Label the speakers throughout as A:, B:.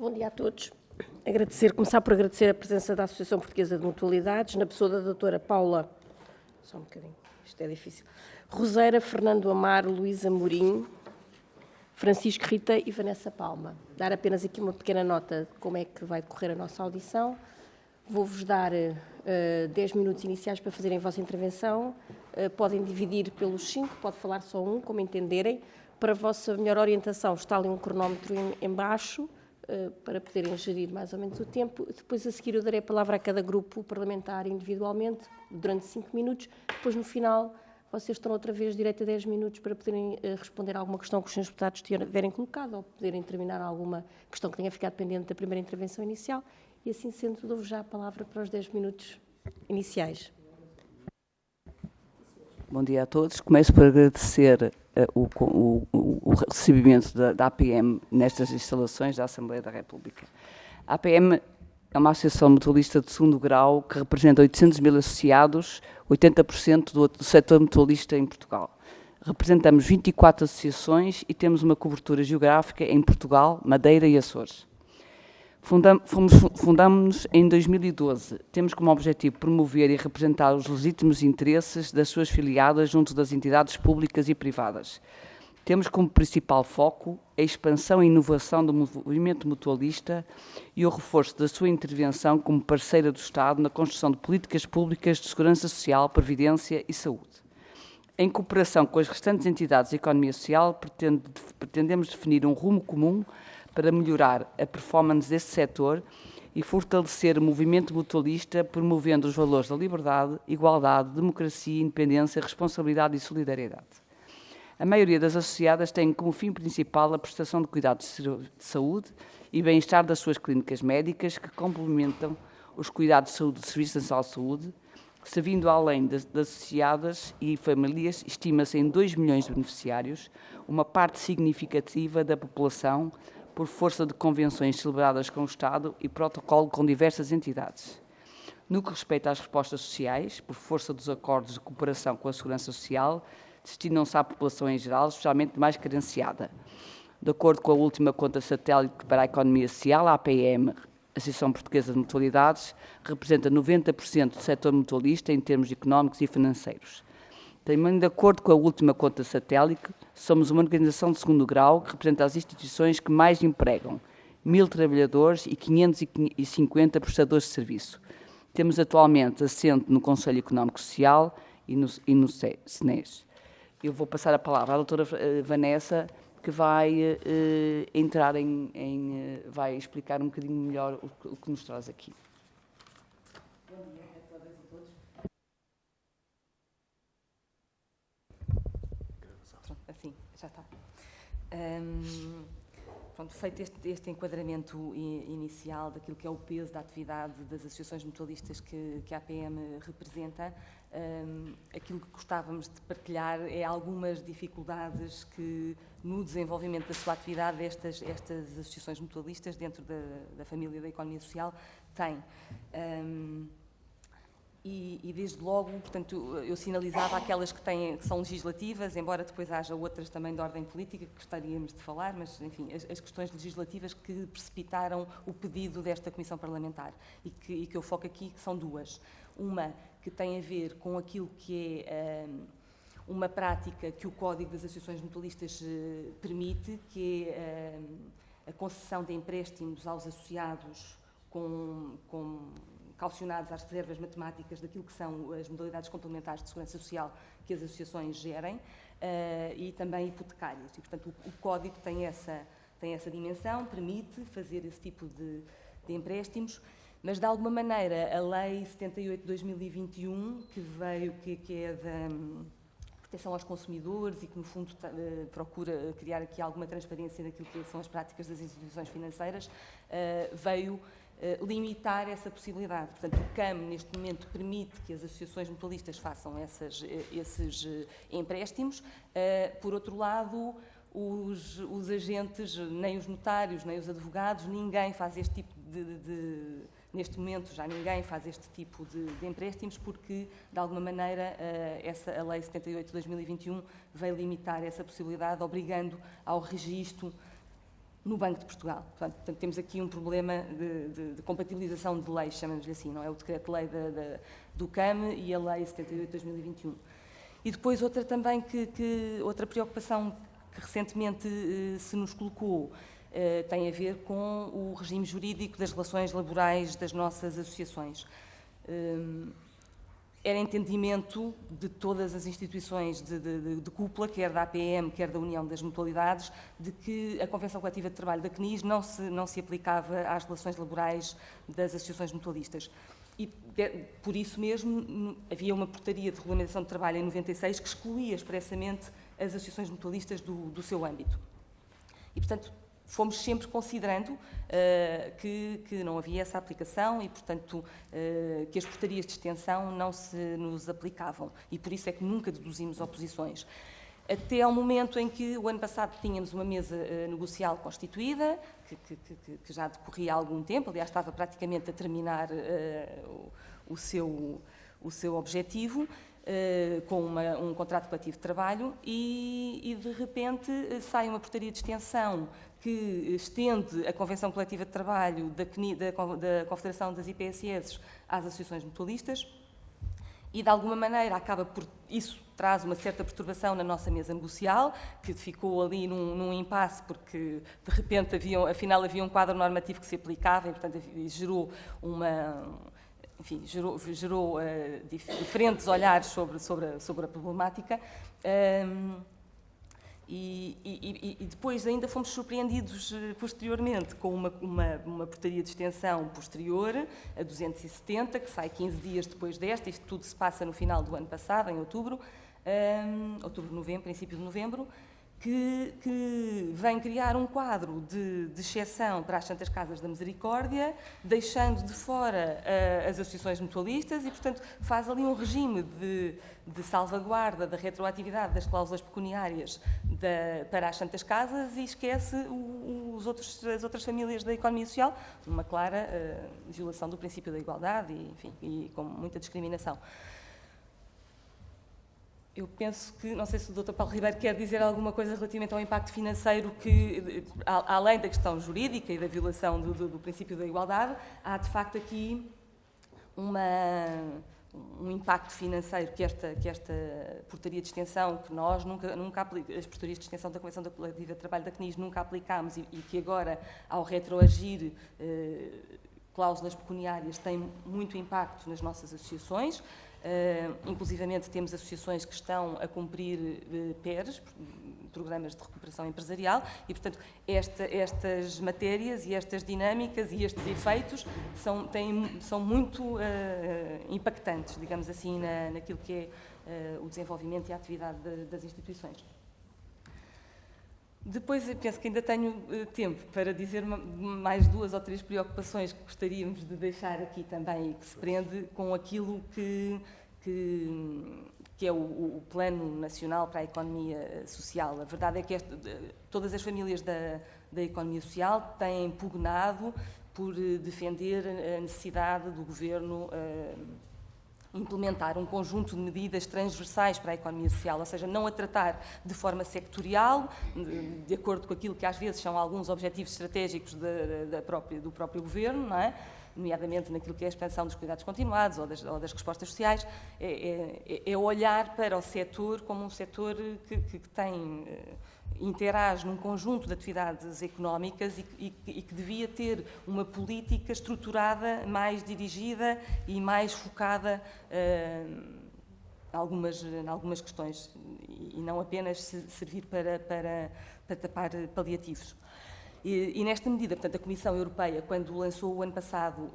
A: Bom dia a todos. Começar por agradecer a presença da Associação Portuguesa de Mutualidades, na pessoa da doutora Paula, só um bocadinho, isto é difícil, Roseira, Fernando Amaro, Luísa Mourinho, Francisco Rita e Vanessa Palma. Dar apenas aqui uma pequena nota de como é que vai decorrer a nossa audição. Vou-vos dar 10 minutos iniciais para fazerem a vossa intervenção. Podem dividir pelos 5, pode falar só um, como entenderem. Para a vossa melhor orientação está ali um cronómetro em baixo, para poderem gerir mais ou menos o tempo. Depois, a seguir, eu darei a palavra a cada grupo parlamentar individualmente, durante 5 minutos. Depois, no final, vocês terão outra vez direito a 10 minutos para poderem responder a alguma questão que os senhores deputados tiverem colocado ou poderem terminar alguma questão que tenha ficado pendente da primeira intervenção inicial. E assim sendo, dou-vos já a palavra para os 10 minutos iniciais.
B: Bom dia a todos. Começo por agradecer o recebimento da APM nestas instalações da Assembleia da República. A APM é uma associação mutualista de segundo grau que representa 800 mil associados, 80% do setor mutualista em Portugal. Representamos 24 associações e temos uma cobertura geográfica em Portugal, Madeira e Açores. Fundámos-nos em 2012. Temos como objetivo promover e representar os legítimos interesses das suas filiadas junto das entidades públicas e privadas. Temos como principal foco a expansão e inovação do movimento mutualista e o reforço da sua intervenção como parceira do Estado na construção de políticas públicas de segurança social, previdência e saúde. Em cooperação com as restantes entidades da economia social, pretendemos definir um rumo comum para melhorar a performance deste setor e fortalecer o movimento mutualista, promovendo os valores da liberdade, igualdade, democracia, independência, responsabilidade e solidariedade. A maioria das associadas tem como fim principal a prestação de cuidados de saúde e bem-estar das suas clínicas médicas, que complementam os cuidados de saúde do Serviço Nacional de Saúde, servindo além das associadas e famílias, estima-se em 2 milhões de beneficiários, uma parte significativa da população, por força de convenções celebradas com o Estado e protocolo com diversas entidades. No que respeita às respostas sociais, por força dos acordos de cooperação com a Segurança Social, destinam-se à população em geral, especialmente mais carenciada. De acordo com a última conta satélite para a economia social, a APM, Associação Portuguesa de Mutualidades, representa 90% do setor mutualista em termos económicos e financeiros. Também, de acordo com a última conta satélite, somos uma organização de segundo grau que representa as instituições que mais empregam, 1.000 trabalhadores e 550 prestadores de serviço. Temos atualmente assento no Conselho Económico Social e no SNES. Eu vou passar a palavra à doutora Vanessa, que vai vai explicar um bocadinho melhor o que nos traz aqui.
C: Bom dia a todas e todos. Pronto, assim, já está. Pronto, feito este enquadramento inicial daquilo que é o peso da atividade das associações mutualistas que a APM representa, aquilo que gostávamos de partilhar é algumas dificuldades que, no desenvolvimento da sua atividade, estas associações mutualistas dentro da família da economia social têm. E desde logo, portanto, eu sinalizava aquelas que são legislativas, embora depois haja outras também de ordem política que gostaríamos de falar, mas, enfim, as questões legislativas que precipitaram o pedido desta Comissão Parlamentar e que eu foco aqui, que são duas. Uma que tem a ver com aquilo que é uma prática que o Código das Associações Mutualistas permite, que é a concessão de empréstimos aos associados calcionados às reservas matemáticas daquilo que são as modalidades complementares de segurança social que as associações gerem e também hipotecárias. E, portanto, o Código tem essa dimensão, permite fazer esse tipo de empréstimos, mas, de alguma maneira, a Lei 78 de 2021, que é da proteção aos consumidores e que, no fundo, procura criar aqui alguma transparência daquilo que são as práticas das instituições financeiras, veio limitar essa possibilidade. Portanto, o CAM, neste momento, permite que as associações mutualistas façam esses empréstimos. Por outro lado, os agentes, nem os notários, nem os advogados, ninguém faz este tipo neste momento, já ninguém faz este tipo de empréstimos porque, de alguma maneira, a Lei 78 de 2021 veio limitar essa possibilidade, obrigando ao registro no Banco de Portugal. Portanto, temos aqui um problema de compatibilização de leis, chamamos-lhe assim, não é? O decreto-lei do CAM e a Lei 78 de 2021. E depois outra também, outra preocupação que recentemente se nos colocou tem a ver com o regime jurídico das relações laborais das nossas associações. Era entendimento de todas as instituições de cúpula, quer da APM, quer da União das Mutualidades, de que a Convenção Coletiva de Trabalho da CNIS não se aplicava às relações laborais das associações mutualistas. E, por isso mesmo, havia uma portaria de regulamentação de trabalho em 96 que excluía expressamente as associações mutualistas do seu âmbito. E, portanto, fomos sempre considerando que não havia essa aplicação e, portanto, que as portarias de extensão não se nos aplicavam. E por isso é que nunca deduzimos oposições. Até ao momento em que, o ano passado, tínhamos uma mesa negocial constituída, que já decorria há algum tempo, aliás, estava praticamente a terminar o seu objetivo, com um contrato coletivo de trabalho, e de repente sai uma portaria de extensão que estende a Convenção Coletiva de Trabalho da Confederação das IPSS às associações mutualistas e, de alguma maneira, isso traz uma certa perturbação na nossa mesa negocial, que ficou ali num impasse, porque, de repente, afinal havia um quadro normativo que se aplicava e, portanto, gerou diferentes olhares sobre a problemática. E depois ainda fomos surpreendidos posteriormente com uma portaria de extensão posterior, a 270, que sai 15 dias depois desta. Isto tudo se passa no final do ano passado, em outubro, novembro, princípio de novembro, que vem criar um quadro de exceção para as Santas Casas da Misericórdia, deixando de fora as associações mutualistas e, portanto, faz ali um regime de salvaguarda da retroatividade das cláusulas pecuniárias para as Santas Casas e esquece as outras famílias da economia social, uma clara violação do princípio da igualdade e com muita discriminação. Eu penso que, não sei se o Dr. Paulo Ribeiro quer dizer alguma coisa relativamente ao impacto financeiro que, além da questão jurídica e da violação do princípio da igualdade, há de facto aqui um impacto financeiro que esta portaria de extensão, que nós nunca aplicamos, as portarias de extensão da Convenção Coletiva de Trabalho da CNIS nunca aplicámos e que agora, ao retroagir cláusulas pecuniárias, tem muito impacto nas nossas associações. Inclusivamente temos associações que estão a cumprir PERs, Programas de Recuperação Empresarial, e, portanto, estas matérias e estas dinâmicas e estes efeitos são muito impactantes, digamos assim, naquilo que é o desenvolvimento e a atividade das instituições. Depois, eu penso que ainda tenho tempo para dizer mais 2 ou 3 preocupações que gostaríamos de deixar aqui também e que se prende com aquilo que é o Plano Nacional para a Economia Social. A verdade é que todas as famílias da economia social têm pugnado por defender a necessidade do Governo implementar um conjunto de medidas transversais para a economia social, ou seja, não a tratar de forma sectorial, de acordo com aquilo que às vezes são alguns objetivos estratégicos do próprio Governo, não é? Nomeadamente naquilo que é a expansão dos cuidados continuados ou das respostas sociais, é olhar para o setor como um setor que interage num conjunto de atividades económicas e que devia ter uma política estruturada, mais dirigida e mais focada em algumas questões e não apenas servir para tapar paliativos. E nesta medida, portanto, a Comissão Europeia, quando lançou o ano passado,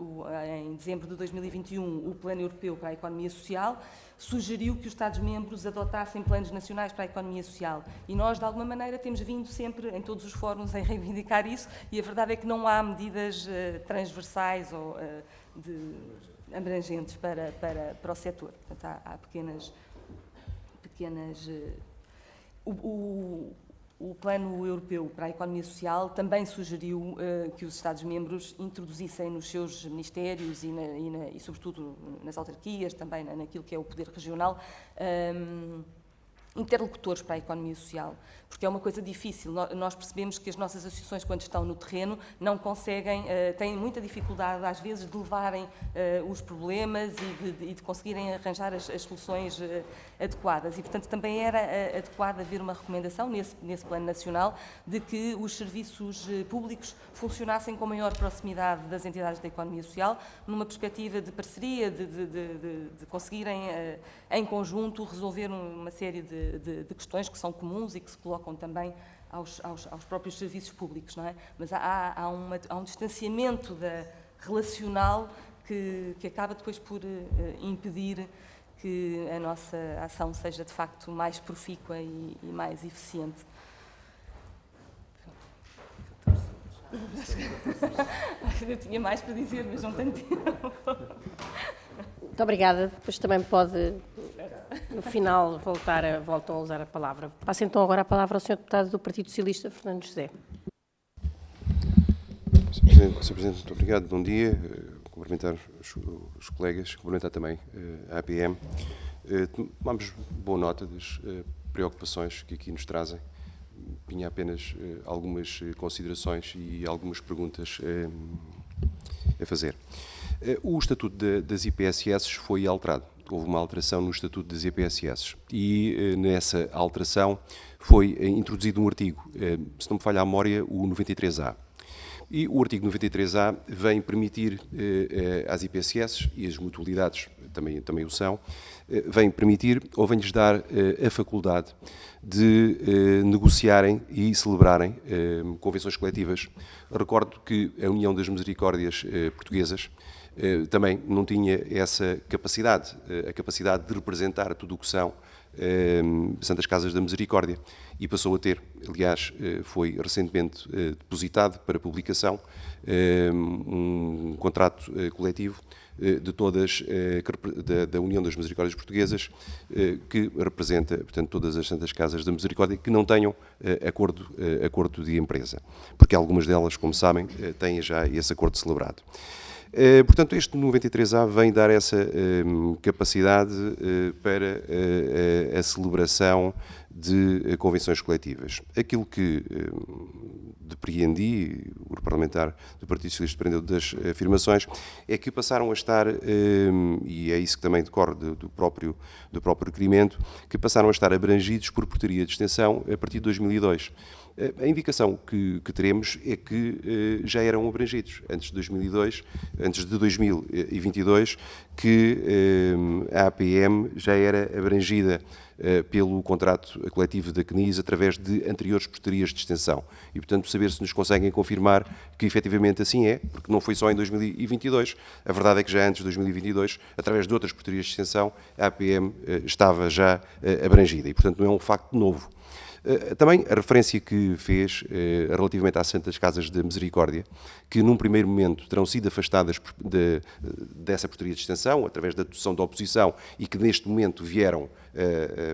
C: em dezembro de 2021, o Plano Europeu para a Economia Social, sugeriu que os Estados-membros adotassem planos nacionais para a economia social. E nós, de alguma maneira, temos vindo sempre, em todos os fóruns, a reivindicar isso, e a verdade é que não há medidas transversais ou abrangentes para o setor. Portanto, há pequenas O Plano Europeu para a Economia Social também sugeriu que os Estados-membros introduzissem nos seus ministérios e, sobretudo, nas autarquias, também naquilo que é o poder regional, interlocutores para a economia social, porque é uma coisa difícil. Nós percebemos que as nossas associações, quando estão no terreno, não conseguem, têm muita dificuldade, às vezes, de levarem os problemas e de conseguirem arranjar as soluções adequadas. E, portanto, também era adequado haver uma recomendação, nesse plano nacional, de que os serviços públicos funcionassem com maior proximidade das entidades da economia social, numa perspectiva de parceria, de conseguirem, em conjunto, resolver uma série de questões que são comuns e que se colocam também aos próprios serviços públicos, não é? Mas há um distanciamento relacional que acaba depois por impedir que a nossa ação seja, de facto, mais profícua e mais eficiente. Eu tinha mais para dizer, mas não tenho tempo.
A: Muito obrigada. Depois também pode, no final, voltam a usar a palavra. Passo então agora a palavra ao Sr. Deputado do Partido Socialista, Fernando José.
D: Sr. Presidente, muito obrigado. Bom dia. Cumprimentar os colegas, cumprimentar também a APM. Tomamos boa nota das preocupações que aqui nos trazem. Tinha apenas algumas considerações e algumas perguntas a fazer. O Estatuto das IPSS foi alterado. Houve uma alteração no Estatuto das IPSS e nessa alteração foi introduzido um artigo, se não me falha a memória, o 93A. E o artigo 93A vem permitir às IPSS e as mutualidades, também o são, vem permitir ou vem-lhes dar a faculdade de negociarem e celebrarem convenções coletivas. Recordo que a União das Misericórdias Portuguesas também não tinha essa capacidade, a capacidade de representar tudo o que são Santas Casas da Misericórdia, e passou a ter, aliás, foi recentemente depositado para publicação um contrato coletivo de todas, da União das Misericórdias Portuguesas, que representa, portanto, todas as Santas Casas da Misericórdia que não tenham acordo de empresa, porque algumas delas, como sabem, têm já esse acordo celebrado. Portanto, este 93A vem dar essa capacidade para a celebração de convenções coletivas. Aquilo que depreendi, o parlamentar do Partido Socialista depreendeu das afirmações, é que passaram a estar, e é isso que também decorre do próprio requerimento, que passaram a estar abrangidos por portaria de extensão a partir de 2002. A indicação que teremos é que já eram abrangidos antes de 2022, que a APM já era abrangida pelo contrato coletivo da CNIS através de anteriores portarias de extensão. E, portanto, saber se nos conseguem confirmar que efetivamente assim é, porque não foi só em 2022, a verdade é que já antes de 2022, através de outras portarias de extensão, a APM estava já abrangida e, portanto, não é um facto novo. Também a referência que fez relativamente às Santas Casas da Misericórdia, que num primeiro momento terão sido afastadas dessa portaria de extensão, através da dedução da oposição, e que neste momento vieram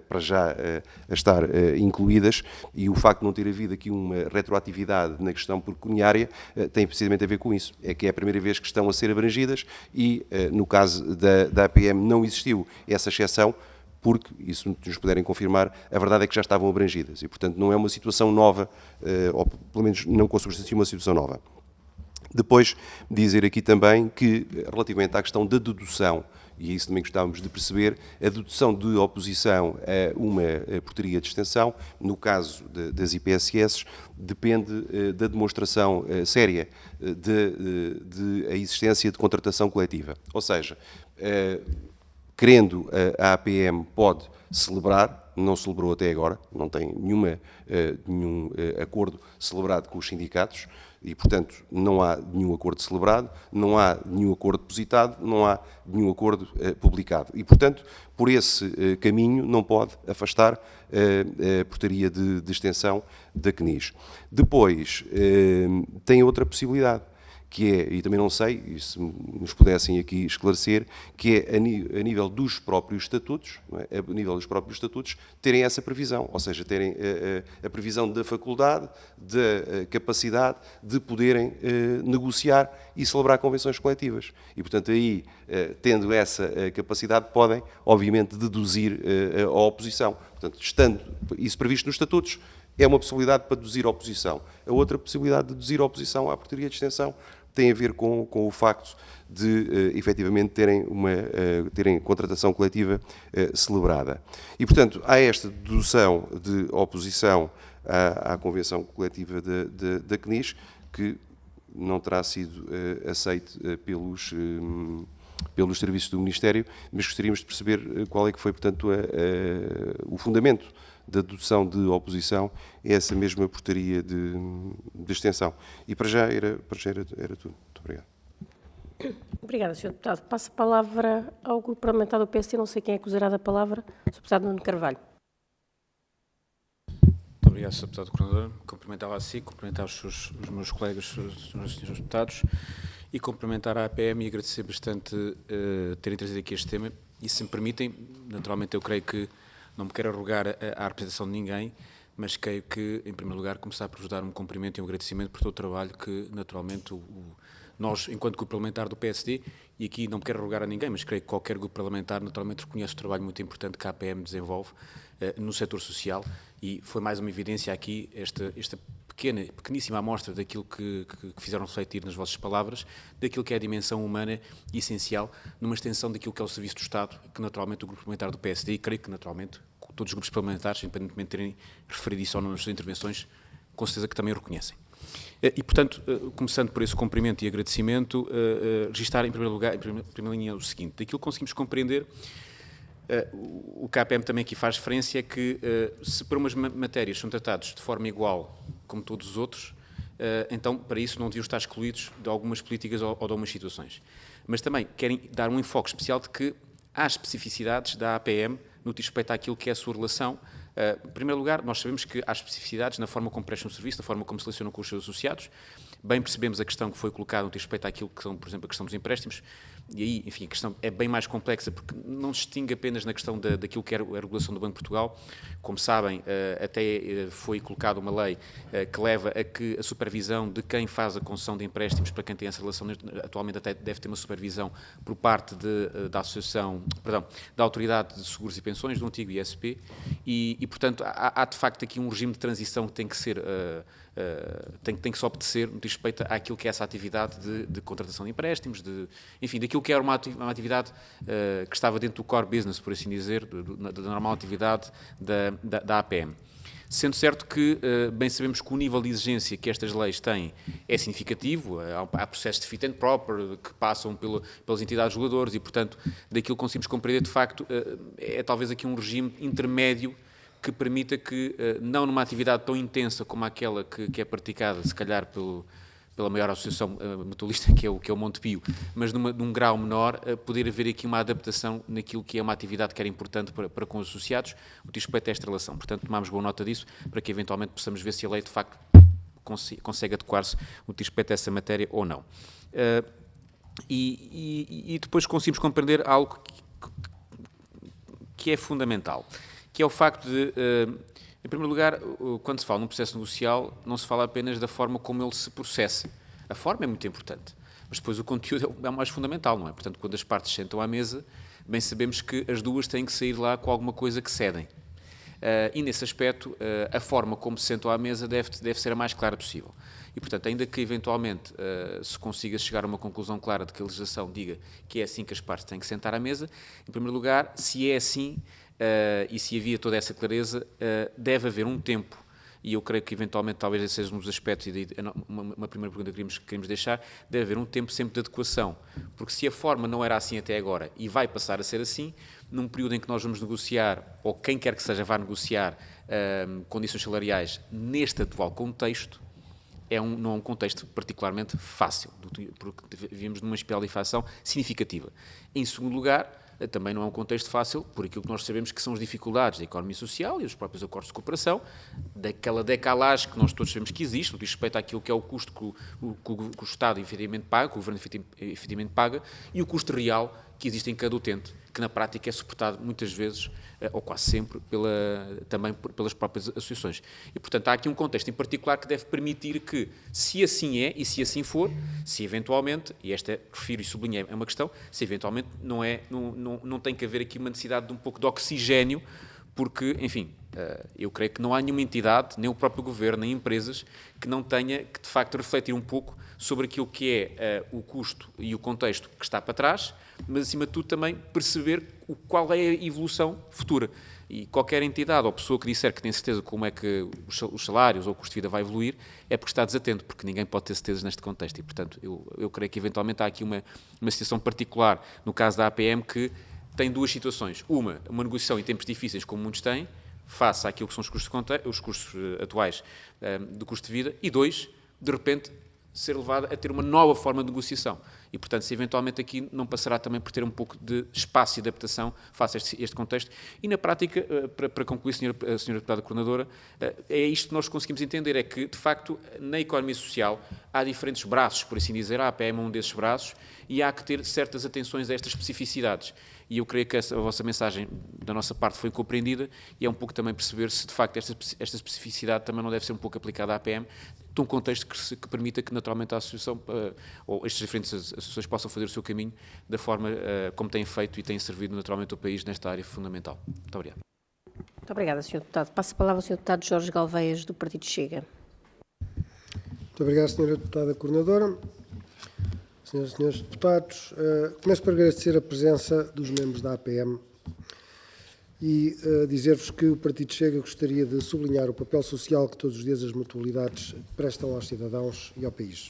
D: para já a estar incluídas, e o facto de não ter havido aqui uma retroatividade na questão pecuniária tem precisamente a ver com isso. É que é a primeira vez que estão a ser abrangidas e, no caso da APM, não existiu essa exceção, porque, isso nos puderem confirmar, a verdade é que já estavam abrangidas e, portanto, não é uma situação nova, ou pelo menos não consubstancia uma situação nova. Depois, dizer aqui também que, relativamente à questão da dedução, e isso também gostávamos de perceber, a dedução de oposição a uma portaria de extensão, no caso das IPSS, depende da demonstração séria de a existência de contratação coletiva. Ou seja, querendo a APM pode celebrar, não celebrou até agora, não tem nenhum acordo celebrado com os sindicatos e, portanto, não há nenhum acordo celebrado, não há nenhum acordo depositado, não há nenhum acordo publicado. E, portanto, por esse caminho não pode afastar a portaria de extensão da CNIS. Depois, tem outra possibilidade, que é, e também não sei, e se nos pudessem aqui esclarecer, que é a nível dos próprios estatutos, não é? A nível dos próprios estatutos, terem essa previsão, ou seja, terem a previsão da faculdade, da capacidade de poderem negociar e celebrar convenções coletivas. E, portanto, aí, tendo essa capacidade, podem, obviamente, deduzir a oposição. Portanto, estando isso previsto nos estatutos, é uma possibilidade para deduzir a oposição. A outra possibilidade de deduzir a oposição à portaria de extensão tem a ver com o facto de, efetivamente, terem contratação coletiva celebrada. E, portanto, há esta dedução de oposição à Convenção Coletiva da CNIS, que não terá sido aceite pelos serviços do Ministério, mas gostaríamos de perceber qual é que foi, portanto, o fundamento da dedução de oposição a essa mesma portaria de extensão. E para já era tudo. Muito obrigado.
A: Obrigada, Sr. Deputado. Passo a palavra ao Grupo Parlamentar do PSD. Não sei quem é que usará da palavra. Sr. Deputado Nuno Carvalho.
E: Muito obrigado, Sr. Deputado Coordenador. Cumprimentava a si, cumprimentar os meus colegas, os senhores deputados, e cumprimentar a APM e agradecer bastante terem trazido aqui este tema. E, se me permitem, naturalmente eu creio que não me quero arrogar a representação de ninguém, mas creio que, em primeiro lugar, começar por vos dar um cumprimento e um agradecimento por todo o trabalho que, naturalmente, nós, enquanto grupo parlamentar do PSD, e aqui não me quero arrogar a ninguém, mas creio que qualquer grupo parlamentar, naturalmente, reconhece o trabalho muito importante que a APM desenvolve no setor social, e foi mais uma evidência aqui esta pequeníssima amostra daquilo que fizeram refletir nas vossas palavras, daquilo que é a dimensão humana e essencial numa extensão daquilo que é o Serviço do Estado, que naturalmente o Grupo Parlamentar do PSD, e creio que naturalmente todos os grupos parlamentares, independentemente de terem referido isso ou não nas suas intervenções, com certeza que também o reconhecem. E, portanto, começando por esse cumprimento e agradecimento, registar em primeiro lugar, em primeira linha, o seguinte: daquilo que conseguimos compreender, o KPM também aqui faz referência é que se para umas matérias são tratados de forma igual como todos os outros, então para isso não deviam estar excluídos de algumas políticas ou de algumas situações. Mas também querem dar um enfoque especial de que há especificidades da APM no que diz respeito àquilo que é a sua relação. Em primeiro lugar, nós sabemos que há especificidades na forma como prestam o serviço, na forma como se relacionam com os seus associados. Bem percebemos a questão que foi colocada no que diz respeito àquilo que são, por exemplo, a questão dos empréstimos, e aí, enfim, a questão é bem mais complexa, porque não se distingue apenas na questão daquilo que é a regulação do Banco de Portugal. Como sabem, até foi colocada uma lei que leva a que a supervisão de quem faz a concessão de empréstimos, para quem tem essa relação, atualmente até deve ter uma supervisão por parte da Associação, perdão, da Autoridade de Seguros e Pensões, do antigo ISP, e portanto, há de facto aqui um regime de transição que tem que ser, tem que se obedecer no que diz respeito àquilo que é essa atividade de contratação de empréstimos, enfim, daquilo que era uma atividade que estava dentro do core business, por assim dizer, da normal atividade da APM. Sendo certo que bem sabemos que o nível de exigência que estas leis têm é significativo, há processos de fit and proper que passam pelas entidades reguladoras e, portanto, daquilo que conseguimos compreender, de facto, é talvez aqui um regime intermédio que permita que, não numa atividade tão intensa como aquela que é praticada, se calhar, pela maior associação mutualista, que é o Montepio, mas num grau menor, poder haver aqui uma adaptação naquilo que é uma atividade que era importante para com os associados, o que diz respeito a esta relação. Portanto, tomamos boa nota disso, para que eventualmente possamos ver se a lei, de facto, consegue adequar-se o que diz respeito a essa matéria ou não. E depois conseguimos compreender algo que é fundamental, que é o facto de, em primeiro lugar, quando se fala num processo negocial, não se fala apenas da forma como ele se processa. A forma é muito importante, mas depois o conteúdo é o mais fundamental, não é? Portanto, quando as partes sentam à mesa, bem sabemos que as duas têm que sair lá com alguma coisa que cedem. E, nesse aspecto, a forma como se sentam à mesa deve ser a mais clara possível. E, portanto, ainda que, eventualmente, se consiga chegar a uma conclusão clara de que a legislação diga que é assim que as partes têm que sentar à mesa, em primeiro lugar, se é assim, e se havia toda essa clareza, deve haver um tempo, e eu creio que eventualmente talvez esse seja um dos aspectos, e uma primeira pergunta que queremos deixar, deve haver um tempo sempre de adequação, porque se a forma não era assim até agora e vai passar a ser assim, num período em que nós vamos negociar, ou quem quer que seja vá negociar condições salariais neste atual contexto, não é um contexto particularmente fácil, porque vivemos numa espiral de inflação significativa. Em segundo lugar, também não é um contexto fácil, por aquilo que nós sabemos que são as dificuldades da economia social e os próprios acordos de cooperação, daquela decalagem que nós todos sabemos que existe, no que diz respeito àquilo que é o custo que o Estado efetivamente paga, que o Governo efetivamente paga, e o custo real que existe em cada utente, que na prática é suportado muitas vezes, ou quase sempre, também pelas próprias associações. E, portanto, há aqui um contexto em particular que deve permitir que, se assim é e se assim for, se eventualmente, e esta, refiro e sublinhei, é uma questão, se eventualmente não tem que haver aqui uma necessidade de um pouco de oxigénio, porque, enfim, eu creio que não há nenhuma entidade, nem o próprio Governo, nem empresas, que não tenha que, de facto, refletir um pouco sobre aquilo que é o custo e o contexto que está para trás, mas, acima de tudo, também perceber qual é a evolução futura. E qualquer entidade ou pessoa que disser que tem certeza como é que os salários ou o custo de vida vai evoluir, é porque está desatento, porque ninguém pode ter certezas neste contexto. E, portanto, eu creio que, eventualmente, há aqui uma situação particular, no caso da APM, que tem duas situações. Uma negociação em tempos difíceis, como muitos têm, face àquilo que são os custos atuais do custo de vida, e dois, de repente, ser levado a ter uma nova forma de negociação. E, portanto, se eventualmente aqui não passará também por ter um pouco de espaço e adaptação face a este contexto. E, na prática, para concluir, Sra. Deputada Coordenadora, é isto que nós conseguimos entender, é que, de facto, na economia social há diferentes braços, por assim dizer, a APM é um desses braços, e há que ter certas atenções a estas especificidades. E eu creio que a vossa mensagem, da nossa parte, foi compreendida, e é um pouco também perceber se, de facto, esta especificidade também não deve ser um pouco aplicada à APM, de um contexto que permita que, naturalmente, a associação, ou estas diferentes associações possam fazer o seu caminho da forma como têm feito e têm servido, naturalmente, o país nesta área fundamental. Muito obrigado.
A: Muito obrigada, Sr. Deputado. Passo a palavra ao Sr. Deputado Jorge Galveias, do Partido Chega.
F: Muito obrigado, Sra. Deputada Coordenadora. Senhoras e senhores deputados, começo por agradecer a presença dos membros da APM e dizer-vos que o Partido Chega gostaria de sublinhar o papel social que todos os dias as mutualidades prestam aos cidadãos e ao país.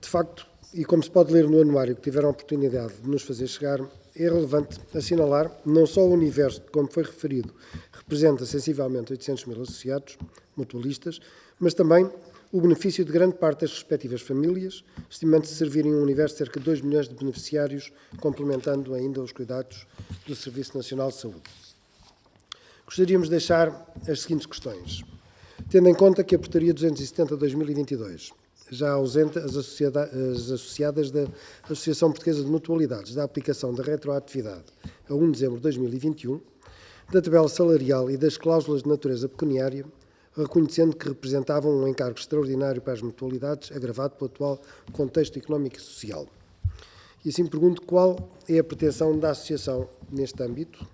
F: De facto, e como se pode ler no anuário que tiveram a oportunidade de nos fazer chegar, é relevante assinalar não só o universo que, como foi referido, representa sensivelmente 800 mil associados mutualistas, mas também o benefício de grande parte das respectivas famílias, estimando-se servirem um universo de cerca de 2 milhões de beneficiários, complementando ainda os cuidados do Serviço Nacional de Saúde. Gostaríamos de deixar as seguintes questões. Tendo em conta que a Portaria 270/2022 já ausenta as associadas da Associação Portuguesa de Mutualidades da aplicação da retroatividade a 1 de dezembro de 2021, da tabela salarial e das cláusulas de natureza pecuniária, reconhecendo que representavam um encargo extraordinário para as mutualidades, agravado pelo atual contexto económico e social. E assim pergunto qual é a pretensão da associação neste âmbito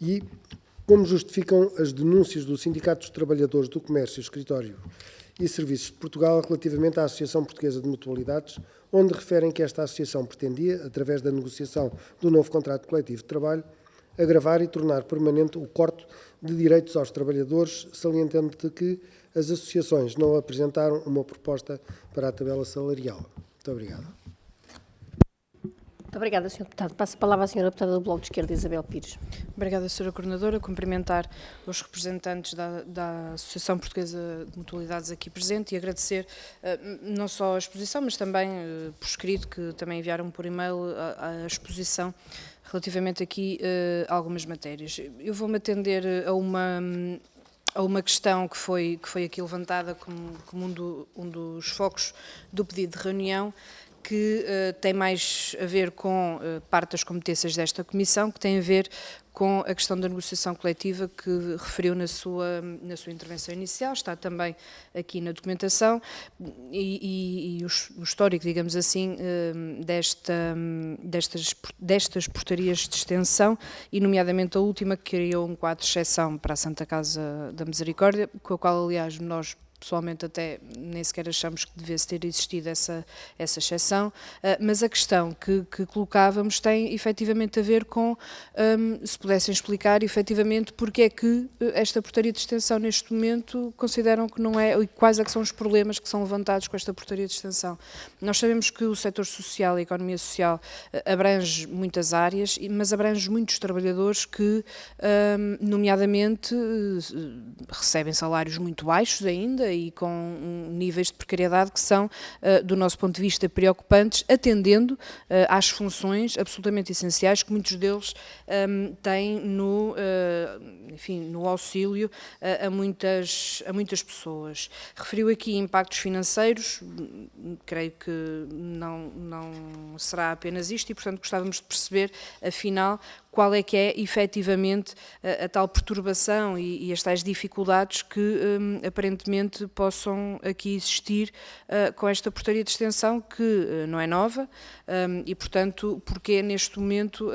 F: e como justificam as denúncias do Sindicato dos Trabalhadores do Comércio, Escritório e Serviços de Portugal relativamente à Associação Portuguesa de Mutualidades, onde referem que esta associação pretendia, através da negociação do novo contrato coletivo de trabalho, agravar e tornar permanente o corte de direitos aos trabalhadores, salientando que as associações não apresentaram uma proposta para a tabela salarial. Muito obrigado.
A: Muito obrigada, Sr. Deputado. Passo a palavra à Sra. Deputada do Bloco de Esquerda, Isabel Pires.
G: Obrigada, Sra. Coordenadora. Cumprimentar os representantes da Associação Portuguesa de Mutualidades aqui presente e agradecer não só a exposição, mas também por escrito, que também enviaram por e-mail a exposição relativamente aqui a algumas matérias. Eu vou-me atender a uma questão que foi aqui levantada como um dos focos do pedido de reunião, que tem mais a ver com parte das competências desta Comissão, que tem a ver com a questão da negociação coletiva que referiu na sua intervenção inicial, está também aqui na documentação, e o histórico, digamos assim, destas portarias de extensão, e nomeadamente a última, que criou um quadro de exceção para a Santa Casa da Misericórdia, com a qual, aliás, nós pessoalmente até nem sequer achamos que devesse ter existido essa exceção, mas a questão que colocávamos tem efetivamente a ver com, se pudessem explicar efetivamente porque é que esta portaria de extensão neste momento consideram que não é, e quais é que são os problemas que são levantados com esta portaria de extensão. Nós sabemos que o setor social, a economia social, abrange muitas áreas, mas abrange muitos trabalhadores que, nomeadamente, recebem salários muito baixos ainda, reduzida e com níveis de precariedade que são, do nosso ponto de vista, preocupantes, atendendo às funções absolutamente essenciais que muitos deles têm no auxílio a muitas pessoas. Referiu aqui impactos financeiros, creio que não será apenas isto e, portanto, gostávamos de perceber, afinal, qual é que é efetivamente a tal perturbação e as tais dificuldades que aparentemente possam aqui existir com esta portaria de extensão que não é nova e, portanto, porque neste momento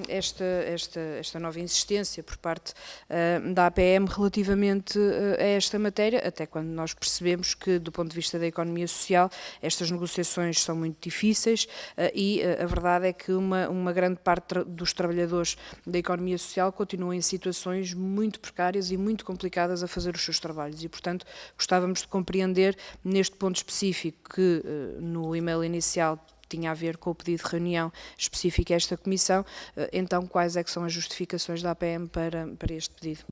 G: esta nova insistência por parte da APM relativamente a esta matéria, até quando nós percebemos que, do ponto de vista da economia social, estas negociações são muito difíceis e a verdade é que uma grande parte dos trabalhadores da economia social continuam em situações muito precárias e muito complicadas a fazer os seus trabalhos e, portanto, gostávamos de compreender neste ponto específico que no e-mail inicial tinha a ver com o pedido de reunião específica a esta Comissão, então quais é que são as justificações da APM para este pedido?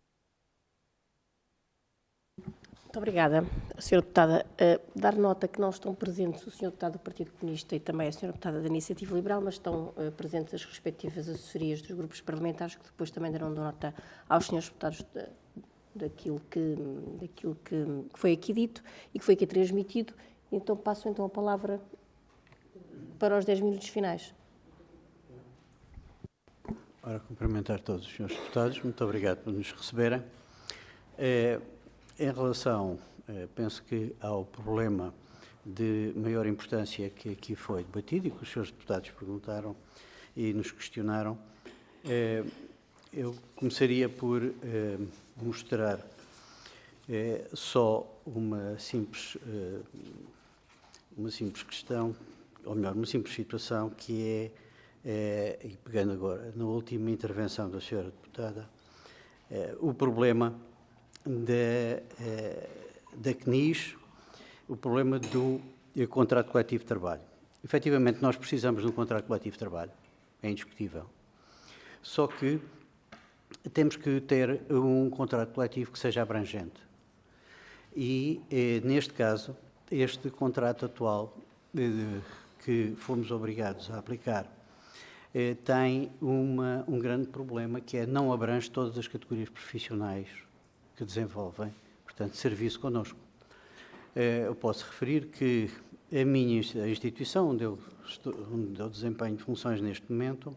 A: Muito obrigada. Sra. Deputada, dar nota que não estão presentes o Sr. Deputado do Partido Comunista e também a Sra. Deputada da Iniciativa Liberal, mas estão presentes as respectivas assessorias dos grupos parlamentares, que depois também darão nota aos Srs. Deputados daquilo que foi aqui dito e que foi aqui transmitido. Então passo a palavra para os 10 minutos finais.
H: Ora, cumprimentar todos os Srs. Deputados, muito obrigado por nos receberem. Em relação, penso que ao problema de maior importância que aqui foi debatido e que os Srs. Deputados perguntaram e nos questionaram, eu começaria por mostrar só uma simples questão, ou melhor, uma simples situação que e pegando agora na última intervenção da Sra. Deputada, o problema da CNIS, o problema do contrato coletivo de trabalho. Efetivamente, nós precisamos de um contrato coletivo de trabalho, é indiscutível. Só que temos que ter um contrato coletivo que seja abrangente. E, neste caso, este contrato atual, que fomos obrigados a aplicar, tem um grande problema, que é não abrange todas as categorias profissionais que desenvolvem, portanto, serviço connosco. Eu posso referir que a minha instituição, onde eu desempenho funções neste momento,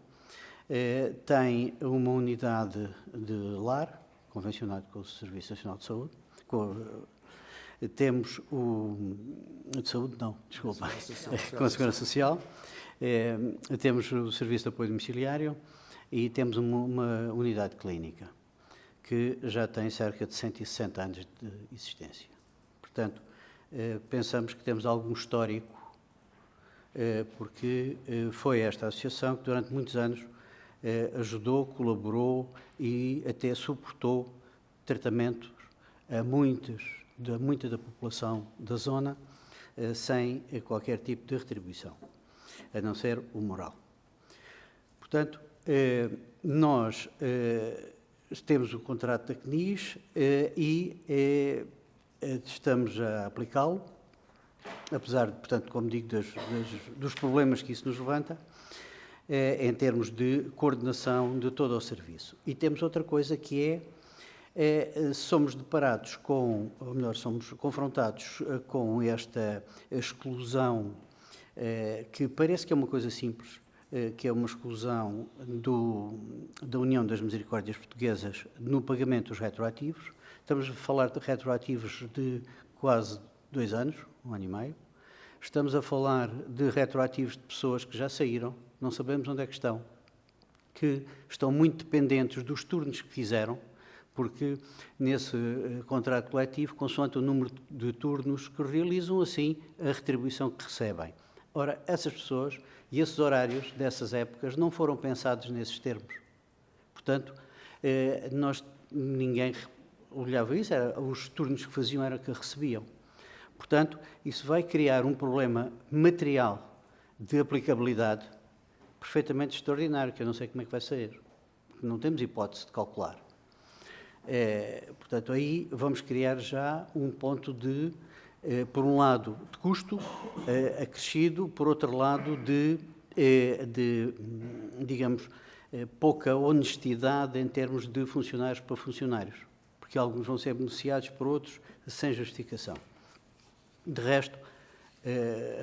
H: tem uma unidade de lar, convencionado com o Serviço Nacional de Saúde, temos de saúde, não, desculpa, com a Segurança Social, temos o Serviço de Apoio Domiciliário e temos uma unidade clínica, que já tem cerca de 160 anos de existência. Portanto, pensamos que temos algum histórico, porque foi esta associação que durante muitos anos ajudou, colaborou e até suportou tratamentos a muita da população da zona sem qualquer tipo de retribuição, a não ser o moral. Portanto, nós temos o contrato da CNIS e estamos a aplicá-lo, apesar, portanto, como digo, dos problemas que isso nos levanta, em termos de coordenação de todo o serviço. E temos outra coisa que somos deparados com, ou melhor, somos confrontados com esta exclusão, que parece que é uma coisa simples, que é uma exclusão da União das Misericórdias Portuguesas no pagamento dos retroativos. Estamos a falar de retroativos de quase 2 anos, 1 ano e meio. Estamos a falar de retroativos de pessoas que já saíram, não sabemos onde é que estão, que estão muito dependentes dos turnos que fizeram, porque nesse contrato coletivo, consoante o número de turnos que realizam, assim, a retribuição que recebem. Ora, essas pessoas e esses horários dessas épocas não foram pensados nesses termos. Portanto, ninguém olhava isso, os turnos que faziam era que recebiam. Portanto, isso vai criar um problema material de aplicabilidade perfeitamente extraordinário, que eu não sei como é que vai sair, porque não temos hipótese de calcular. Portanto, aí vamos criar já um ponto de, por um lado, de custo acrescido, por outro lado, digamos, pouca honestidade em termos de funcionários para funcionários, porque alguns vão ser beneficiados por outros sem justificação. De resto,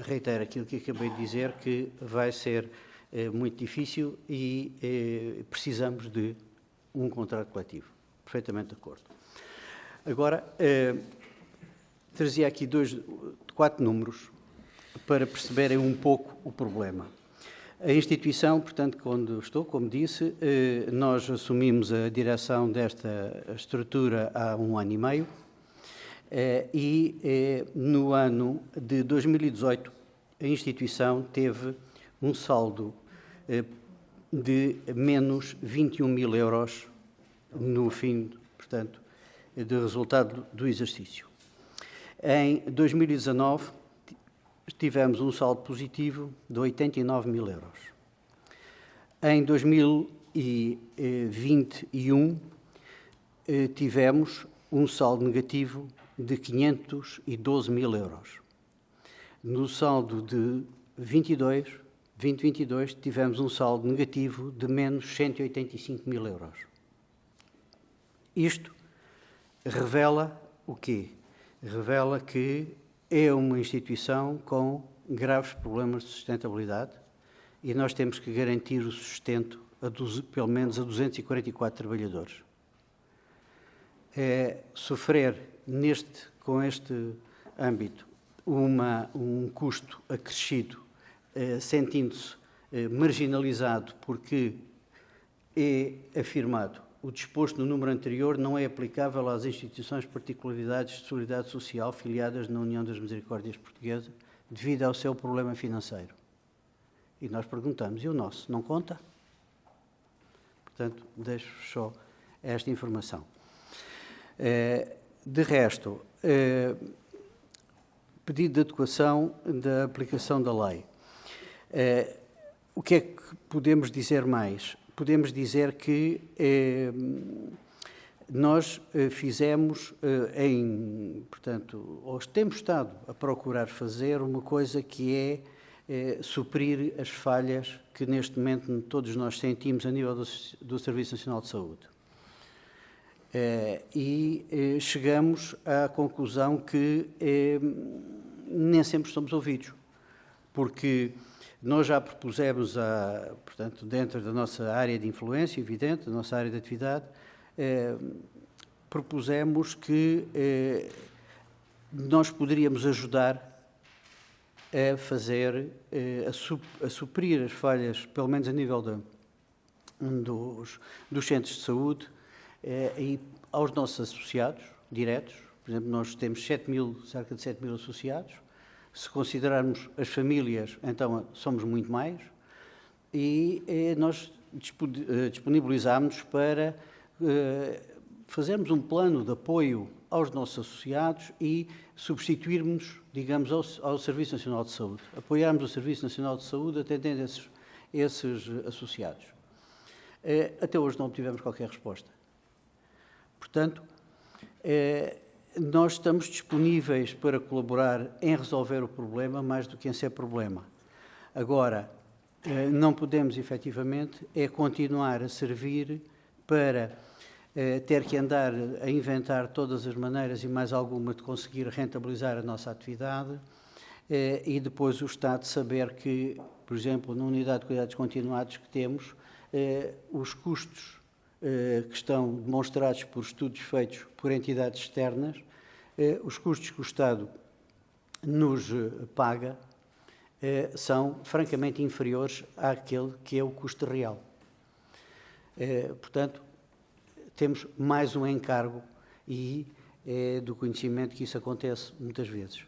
H: reitero aquilo que acabei de dizer, que vai ser muito difícil e precisamos de um contrato coletivo. Perfeitamente de acordo. Agora, trazia aqui 4 números para perceberem um pouco o problema. A instituição, portanto, quando estou, como disse, nós assumimos a direção desta estrutura há 1 ano e meio e no ano de 2018 a instituição teve um saldo de menos 21.000 euros no fim, portanto, do resultado do exercício. Em 2019, tivemos um saldo positivo de 89.000 euros. Em 2021, tivemos um saldo negativo de 512.000 euros. No saldo de 2022, tivemos um saldo negativo de menos 185.000 euros. Isto revela o quê? Revela que é uma instituição com graves problemas de sustentabilidade e nós temos que garantir o sustento pelo menos a 244 trabalhadores. Sofrer com este âmbito um custo acrescido, sentindo-se marginalizado porque é afirmado o disposto no número anterior não é aplicável às instituições particularidades de seguridade social filiadas na União das Misericórdias Portuguesa devido ao seu problema financeiro. E nós perguntamos, e o nosso não conta? Portanto, deixo-vos só esta informação. De resto, pedido de adequação da aplicação da lei. O que é que podemos dizer mais? Podemos dizer que nós fizemos, portanto, ou temos estado a procurar fazer uma coisa que é suprir as falhas que neste momento todos nós sentimos a nível do Serviço Nacional de Saúde. E chegamos à conclusão que nem sempre somos ouvidos, porque nós já propusemos, portanto, dentro da nossa área de influência, evidente, da nossa área de atividade, propusemos que nós poderíamos ajudar a fazer, a suprir as falhas, pelo menos a nível dos centros de saúde, e aos nossos associados diretos. Por exemplo, nós temos cerca de 7.000 associados. Se considerarmos as famílias, então somos muito mais, e nós disponibilizámos para fazermos um plano de apoio aos nossos associados e substituirmos, digamos, ao Serviço Nacional de Saúde. Apoiarmos o Serviço Nacional de Saúde atendendo esses associados. Até hoje não obtivemos qualquer resposta. Portanto, nós estamos disponíveis para colaborar em resolver o problema mais do que em ser problema. Agora, não podemos, efetivamente, continuar a servir para ter que andar a inventar todas as maneiras e mais alguma de conseguir rentabilizar a nossa atividade e depois o Estado saber que, por exemplo, na unidade de cuidados continuados que temos, os custos que estão demonstrados por estudos feitos por entidades externas, os custos que o Estado nos paga são francamente inferiores àquele que é o custo real. Portanto, temos mais um encargo e é do conhecimento que isso acontece muitas vezes.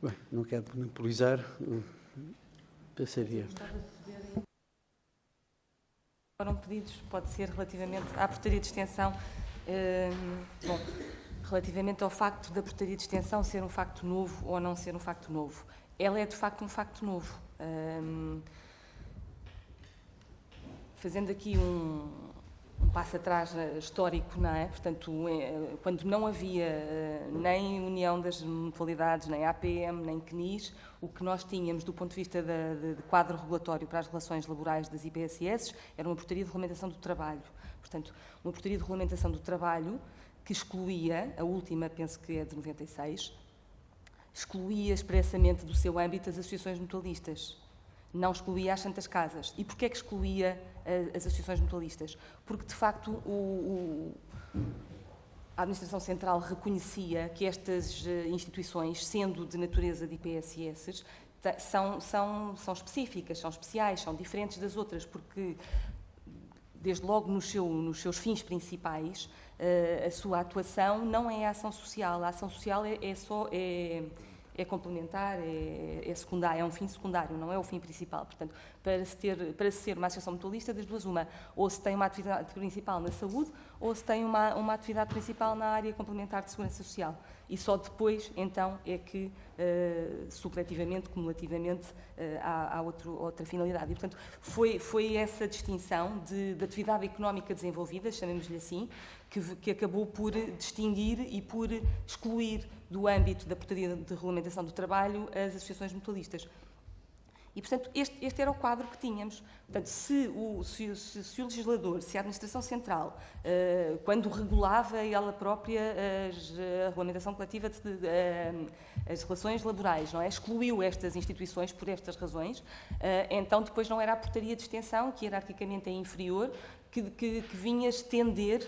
H: Bem, não quero monopolizar, pensaria.
C: Foram pedidos, pode ser relativamente à portaria de extensão, relativamente ao facto da portaria de extensão ser um facto novo ou não ser um facto novo. Ela é, de facto, um facto novo. Fazendo aqui passo atrás histórico, não é? Portanto, quando não havia nem União das Mutualidades, nem APM, nem CNIS, o que nós tínhamos do ponto de vista de quadro regulatório para as relações laborais das IPSS era uma portaria de regulamentação do trabalho. Portanto, uma portaria de regulamentação do trabalho que excluía, a última penso que é de 96, excluía expressamente do seu âmbito as associações mutualistas. Não excluía as Santas Casas. E porquê é que excluía as associações mutualistas? Porque, de facto, a Administração Central reconhecia que estas instituições, sendo de natureza de IPSS, são específicas, são especiais, são diferentes das outras, porque, desde logo nos seus fins principais, a sua atuação não é a ação social. A ação social é complementar, é secundário, é um fim secundário, não é o fim principal. Portanto, para se ser uma associação mutualista, das duas uma, ou se tem uma atividade principal na saúde, ou se tem uma atividade principal na área complementar de segurança social. E só depois, então, é que, subletivamente, cumulativamente, há outra finalidade. E, portanto, foi essa distinção de atividade económica desenvolvida, chamemos-lhe assim, que acabou por distinguir e por excluir do âmbito da portaria de regulamentação do trabalho as associações mutualistas. E, portanto, este era o quadro que tínhamos. Portanto, se o legislador, se a Administração Central, quando regulava ela própria a regulamentação coletiva, as relações laborais, não é? Excluiu estas instituições por estas razões, então depois não era a portaria de extensão, que hierarquicamente é inferior, que vinha estender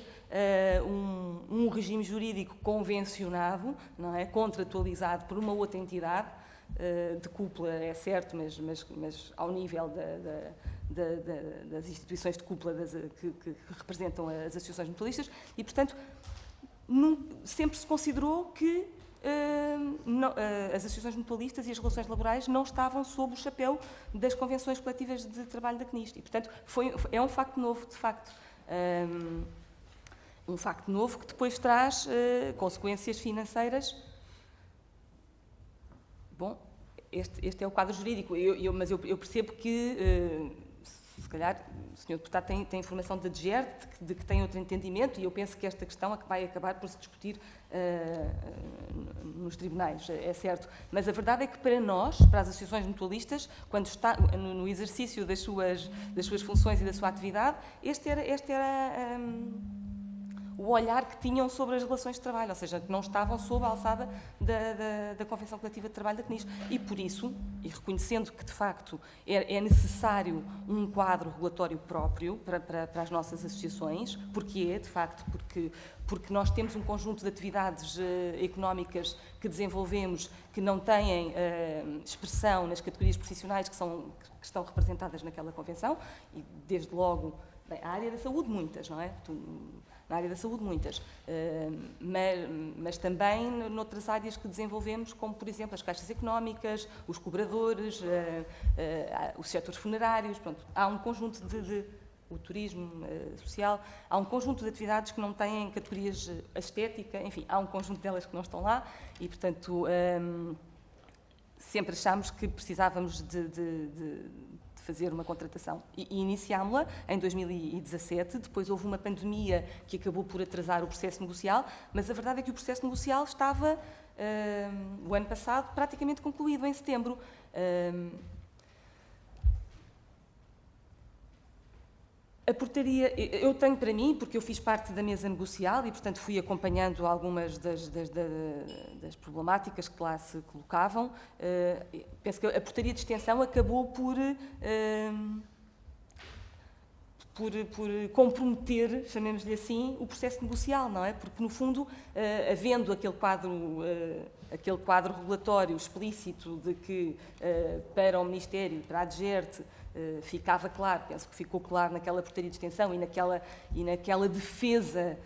C: um regime jurídico convencionado, não é? Contratualizado por uma outra entidade, de cúpula, é certo, mas ao nível das instituições de cúpula que representam as associações mutualistas, e, portanto, sempre se considerou que as associações mutualistas e as relações laborais não estavam sob o chapéu das convenções coletivas de trabalho da CNIS. E, portanto, é um facto novo, de facto. Um facto novo que depois traz consequências financeiras. Bom, este é o quadro jurídico, mas eu percebo que, se calhar, o Sr. Deputado tem informação da DGER, de que tem outro entendimento, e eu penso que esta questão é que vai acabar por se discutir nos tribunais, é certo. Mas a verdade é que para nós, para as associações mutualistas, quando está no exercício das suas funções e da sua atividade, este era o olhar que tinham sobre as relações de trabalho, ou seja, que não estavam sob a alçada da Convenção Coletiva de Trabalho da CNIS. E por isso, e reconhecendo que de facto é necessário um quadro regulatório próprio para as nossas associações, porque de facto, porque nós temos um conjunto de atividades económicas que desenvolvemos que não têm expressão nas categorias profissionais que estão representadas naquela Convenção, e desde logo, a área da saúde muitas, não é? Na área da saúde, muitas, mas também noutras áreas que desenvolvemos, como, por exemplo, as caixas económicas, os cobradores, os setores funerários. Pronto, há um conjunto o turismo social, há um conjunto de atividades que não têm categorias estética, enfim, há um conjunto delas que não estão lá e, portanto, sempre achámos que precisávamos de fazer uma contratação. E iniciámos-la em 2017, depois houve uma pandemia que acabou por atrasar o processo negocial, mas a verdade é que o processo negocial estava, o ano passado, praticamente concluído, em setembro. A portaria, eu tenho para mim, porque eu fiz parte da mesa negocial e, portanto, fui acompanhando algumas das problemáticas que lá se colocavam. Penso que a portaria de extensão acabou por comprometer, chamemos-lhe assim, o processo negocial, não é? Porque, no fundo, havendo aquele quadro regulatório explícito de que, para o Ministério, para a DGERT, ficava claro, penso que ficou claro naquela portaria de extensão e naquela defesa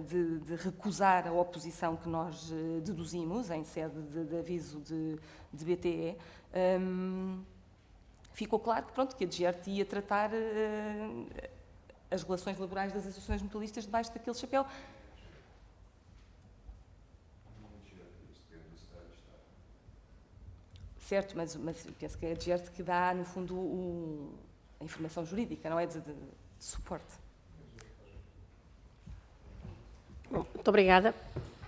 C: de recusar a oposição que nós deduzimos em sede de aviso de BTE, ficou claro que, pronto, que a DGERT ia tratar as relações laborais das associações mutualistas debaixo daquele chapéu. Certo, mas penso que é a DGERT que dá, no fundo, a informação jurídica, não é de suporte.
A: Muito obrigada.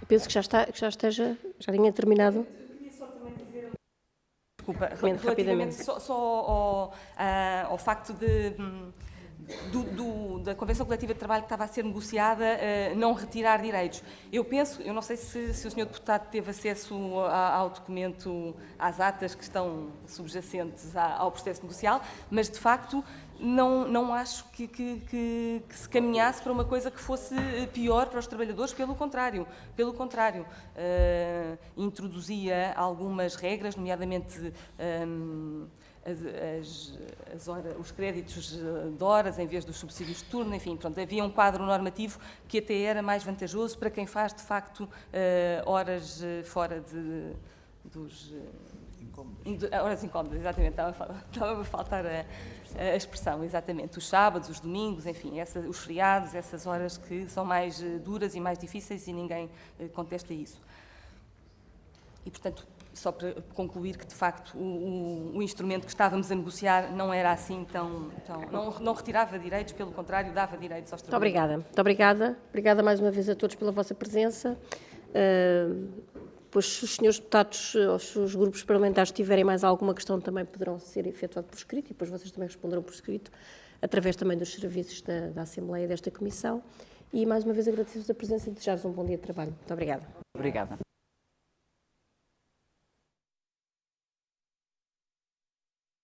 A: Penso que já tinha terminado.
C: Desculpa, relativamente só ao facto da Convenção Coletiva de Trabalho que estava a ser negociada não retirar direitos. Eu não sei se o Sr. Deputado teve acesso ao documento, às atas que estão subjacentes ao processo negocial, mas de facto não acho que se caminhasse para uma coisa que fosse pior para os trabalhadores, pelo contrário, introduzia algumas regras, nomeadamente os créditos de horas em vez dos subsídios de turno, enfim, pronto, havia um quadro normativo que até era mais vantajoso para quem faz, de facto, horas fora dos... horas incómodas, exatamente, estava a faltar a expressão, exatamente, os sábados, os domingos, enfim, os feriados, essas horas que são mais duras e mais difíceis e ninguém contesta isso. E, portanto, só para concluir que, de facto, o instrumento que estávamos a negociar não era assim não retirava direitos, pelo contrário, dava direitos aos trabalhadores.
A: Muito obrigada. Obrigada mais uma vez a todos pela vossa presença. Pois, se os senhores deputados, os grupos parlamentares tiverem mais alguma questão, também poderão ser efetuados por escrito, e depois vocês também responderão por escrito, através também dos serviços da Assembleia desta Comissão. E, mais uma vez, agradeço-vos a presença e desejar-vos um bom dia de trabalho. Muito obrigada.
B: Obrigada.